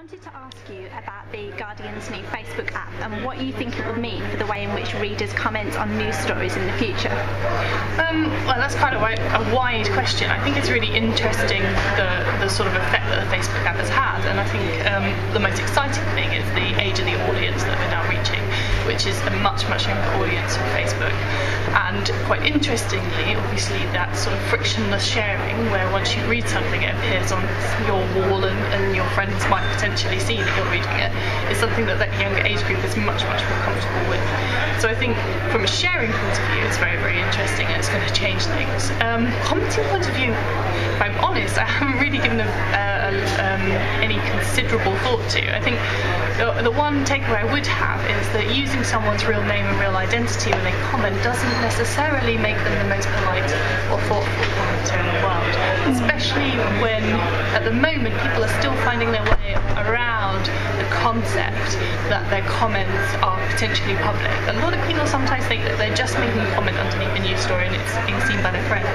wanted to ask you about the Guardian's new Facebook app and what you think it will mean for the way in which readers comment on news stories in the future. Well, that's kind of a wide question. I think it's really interesting the sort of effect that the Facebook app has had, and I think the most exciting thing is the age of the audience that we're now reaching, which is a much younger audience for Facebook. And quite interestingly, obviously, that sort of frictionless sharing, where once you read something, it appears on your wall and your friends might potentially see that you're reading it, is something that younger age group is much more comfortable with. So I think from a sharing point of view, it's very interesting, and it's going to change things. Commenting point of view, if I'm honest, I haven't really given any considerable thought to. I think the one takeaway I would have is that using someone's real name and real identity when they comment doesn't necessarily make them the most polite or thoughtful commenter in the world, especially when at the moment people are still finding their way around the concept that their comments are potentially public. A lot of people sometimes think that they're just making a comment underneath a news story and it's being seen by their friends,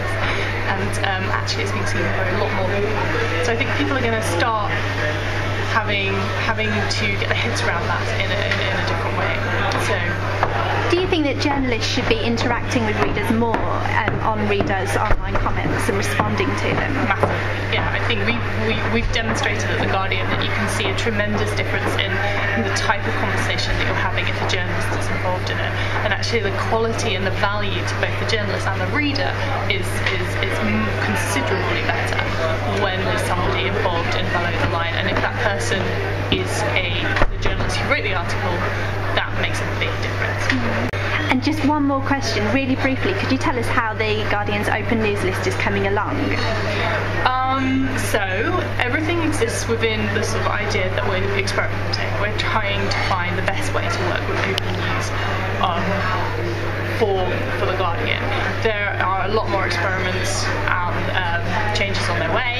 and actually it's being seen by a lot more people. So I think people are going to start having to get their heads around that in a different way. So, do you think that journalists should be interacting with readers more on readers' online comments and responding to them? Massively. Yeah, I think we've demonstrated at The Guardian that you can see a tremendous difference in the type of conversation that you're having if a journalist is involved in it. And actually the quality and the value to both the journalist and the reader is considerably better when there's somebody involved in below the line. And if that person is the journalist who wrote the article, that makes a big difference. And just one more question, really briefly, could you tell us how the Guardian's open news list is coming along? So everything exists within the sort of idea that we're experimenting. We're trying to find the best way to work with open news for The Guardian. There are a lot more experiments and changes on their way,